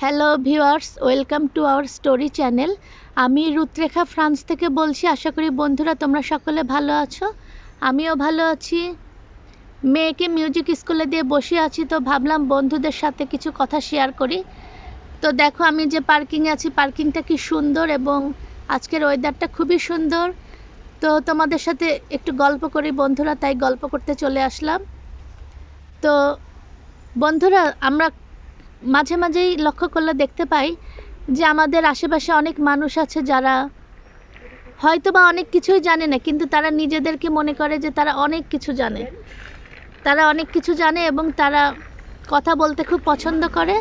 Hello viewers, welcome to our story channel. আমি রুত্রেখা France থেকে বলছি। আশা করি বন্ধুরা তোমরা সকলে ভালো আছো। আমিও ভালো আছি। মেয়েকে মিউজিক স্কুলে দিয়ে বসে আছি, তো ভাবলাম বন্ধুদের সাথে কিছু কথা শেয়ার করি। তো দেখো আমি যে পার্কিংয়ে আছি, পার্কিংটা কি সুন্দর এবং আজকের ওয়েদারটা খুবই সুন্দর। তো তোমাদের সাথে একটু গল্প করি বন্ধুরা, তাই গল্প করতে চলে আসলাম। তো বন্ধুরা, আমরা মাঝে মাঝেই লক্ষ্য করলে দেখতে পাই যে আমাদের আশেপাশে অনেক মানুষ আছে যারা হয়তো বা অনেক কিছুই জানে না, কিন্তু তারা নিজেদেরকে মনে করে যে তারা অনেক কিছু জানে। তারা অনেক কিছু জানে এবং তারা কথা বলতে খুব পছন্দ করে।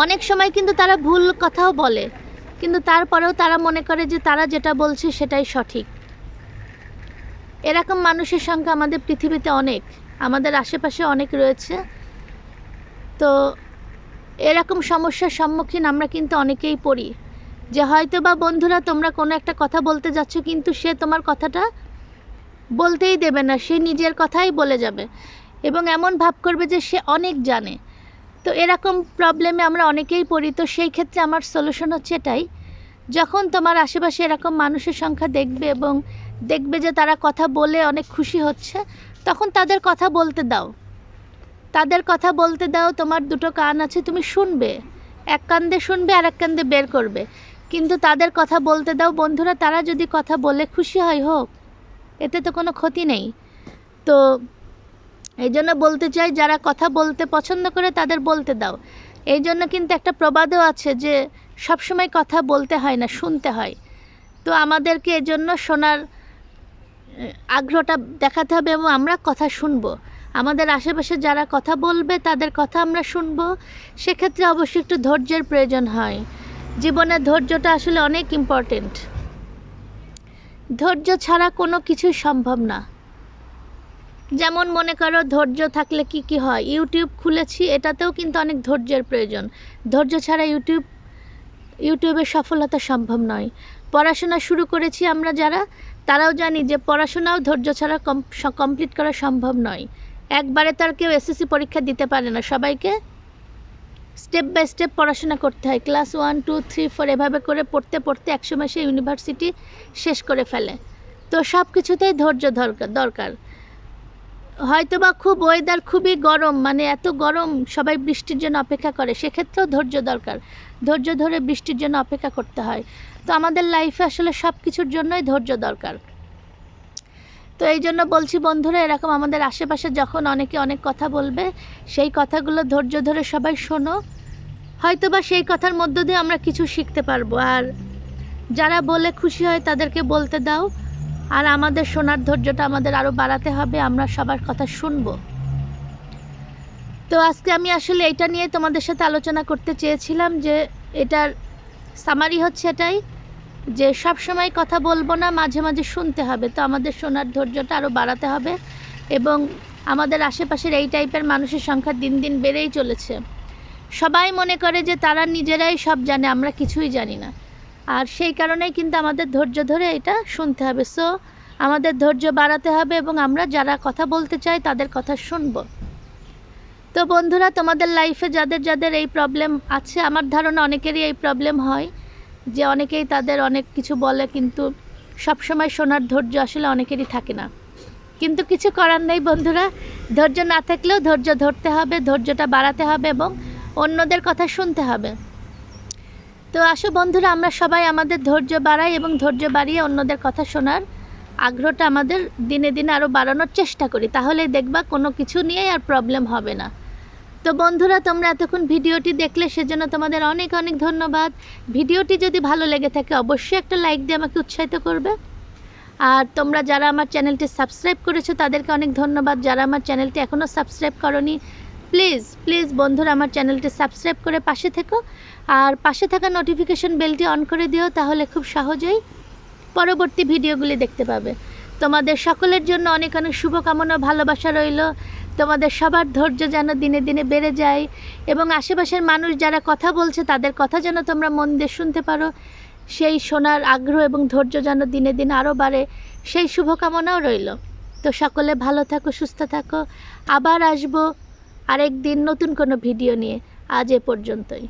অনেক সময় কিন্তু তারা ভুল কথাও বলে, কিন্তু তারপরেও তারা মনে করে যে তারা যেটা বলছে সেটাই সঠিক। এরকম মানুষের সংখ্যা আমাদের পৃথিবীতে অনেক, আমাদের আশেপাশে অনেক রয়েছে। তো এরকম সমস্যার সম্মুখীন আমরা কিন্তু অনেকেই পড়ি, যে হয়তো বা বন্ধুরা তোমরা কোনো একটা কথা বলতে যাচ্ছ, কিন্তু সে তোমার কথাটা বলতেই দেবে না, সে নিজের কথাই বলে যাবে এবং এমন ভাব করবে যে সে অনেক জানে। তো এরকম প্রবলেমে আমরা অনেকেই পড়ি। তো সেই ক্ষেত্রে আমার সলিউশন হচ্ছে এটাই, যখন তোমার আশেপাশে এরকম মানুষের সংখ্যা দেখবে এবং দেখবে যে তারা কথা বলে অনেক খুশি হচ্ছে, তখন তাদের কথা বলতে দাও। তাদের কথা বলতে দাও। তোমার দুটো কান আছে, তুমি শুনবে, এক কান দিয়ে শুনবে আর এক কান দিয়ে বের করবে, কিন্তু তাদের কথা বলতে দাও বন্ধুরা। তারা যদি কথা বলে খুশি হয়, হোক, এতে তো কোনো ক্ষতি নেই। তো এই জন্য বলতে চাই, যারা কথা বলতে পছন্দ করে তাদের বলতে দাও। এই জন্য কিন্তু একটা প্রবাদও আছে যে সবসময় কথা বলতে হয় না, শুনতে হয়। তো আমাদেরকে এজন্য শোনার আগ্রহটা দেখাতে হবে এবং আমরা কথা শুনবো। আমাদের আশেপাশে যারা কথা বলবে তাদের কথা আমরা শুনবো। সেক্ষেত্রে অবশ্যই একটু ধৈর্যের প্রয়োজন হয়। জীবনে ধৈর্যটা আসলে অনেক ইম্পর্টেন্ট। ধৈর্য ছাড়া কোনো কিছুই সম্ভব না। যেমন মনে করো, ধৈর্য থাকলে কি কি হয়, ইউটিউব খুলেছি, এটাতেও কিন্তু অনেক ধৈর্যের প্রয়োজন। ধৈর্য ছাড়া ইউটিউবে সফলতা সম্ভব নয়। পড়াশোনা শুরু করেছি আমরা যারা, তারাও জানি যে পড়াশোনাও ধৈর্য ছাড়া কমপ্লিট করা সম্ভব নয়। একবারে তো আর কেউ এসএসসি পরীক্ষা দিতে পারে না, সবাইকে স্টেপ বাই স্টেপ পড়াশোনা করতে হয়। ক্লাস 1, 2, 3, 4 এভাবে করে পড়তে পড়তে একসময় সে ইউনিভার্সিটি শেষ করে ফেলে। তো সব কিছুতেই ধৈর্য দরকার। হয়তো বা খুব ওয়েদার খুবই গরম, মানে এত গরম সবাই বৃষ্টির জন্য অপেক্ষা করে, সেক্ষেত্রেও ধৈর্য দরকার। ধৈর্য ধরে বৃষ্টির জন্য অপেক্ষা করতে হয়। তো আমাদের লাইফে আসলে সব কিছুর জন্যই ধৈর্য দরকার। তো এই জন্য বলছি বন্ধুরা, এরকম আমাদের আশেপাশে যখন অনেকে অনেক কথা বলবে, সেই কথাগুলো ধৈর্য ধরে সবাই শোনো। হয়তো বা সেই কথার মধ্য দিয়ে আমরা কিছু শিখতে পারবো। আর যারা বলে খুশি হয় তাদেরকে বলতে দাও। আর আমাদের শোনার ধৈর্যটা আমাদের আরও বাড়াতে হবে, আমরা সবার কথা শুনবো। তো আজকে আমি আসলে এটা নিয়ে তোমাদের সাথে আলোচনা করতে চেয়েছিলাম, যে এটার সামারি হচ্ছে এটাই, যে সব সময় কথা বলবো না, মাঝে মাঝে শুনতে হবে। তো আমাদের শোনার ধৈর্যটা আরও বাড়াতে হবে এবং আমাদের আশেপাশের এই টাইপের মানুষের সংখ্যা দিন দিন বেড়েই চলেছে। সবাই মনে করে যে তারা নিজেরাই সব জানে, আমরা কিছুই জানি না। আর সেই কারণেই কিন্তু আমাদের ধৈর্য ধরে এটা শুনতে হবে। সো আমাদের ধৈর্য বাড়াতে হবে এবং আমরা যারা কথা বলতে চাই তাদের কথা শুনবো। তো বন্ধুরা, তোমাদের লাইফে যাদের যাদের এই প্রবলেম আছে, আমার ধারণা অনেকেরই এই প্রবলেম হয়, যে অনেকেই তাদের অনেক কিছু বলে, কিন্তু সবসময় শোনার ধৈর্য আসলে অনেকেরই থাকে না। কিন্তু কিছু করার নেই বন্ধুরা, ধৈর্য না থাকলেও ধৈর্য ধরতে হবে, ধৈর্যটা বাড়াতে হবে এবং অন্যদের কথা শুনতে হবে। তো আসো বন্ধুরা, আমরা সবাই আমাদের ধৈর্য বাড়াই এবং ধৈর্য বাড়িয়ে অন্যদের কথা শোনার আগ্রহটা আমাদের দিনে দিনে আরও বাড়ানোর চেষ্টা করি। তাহলেই দেখবা কোনো কিছু নিয়েই আর প্রবলেম হবে না। তো বন্ধুরা, তোমরা এতক্ষণ ভিডিওটি দেখলে সেজন্য তোমাদের অনেক অনেক ধন্যবাদ। ভিডিওটি যদি ভালো লেগে থাকে অবশ্যই একটা লাইক দিয়ে আমাকে উৎসাহিত করবে। আর তোমরা যারা আমার চ্যানেলটি সাবস্ক্রাইব করেছো তাদেরকে অনেক ধন্যবাদ। যারা আমার চ্যানেলটি এখনও সাবস্ক্রাইব করোনি, প্লিজ প্লিজ বন্ধুরা আমার চ্যানেলটি সাবস্ক্রাইব করে পাশে থেকো। আর পাশে থাকা নোটিফিকেশন বেলটি অন করে দিও, তাহলে খুব সহজেই পরবর্তী ভিডিওগুলি দেখতে পাবে। তোমাদের সকলের জন্য অনেক অনেক শুভকামনা, ভালোবাসা রইল। তোমাদের সবার ধৈর্য যেন দিনে দিনে বেড়ে যায় এবং আশেপাশের মানুষ যারা কথা বলছে তাদের কথা যেন তোমরা মন দিয়ে শুনতে পারো, সেই শোনার আগ্রহ এবং ধৈর্য যেন দিনে দিনে আরও বাড়ে, সেই শুভকামনাও রইল। তো সকলে ভালো থাকো, সুস্থ থাকো। আবার আসবো আরেক দিন নতুন কোনো ভিডিও নিয়ে। আজ এ পর্যন্তই।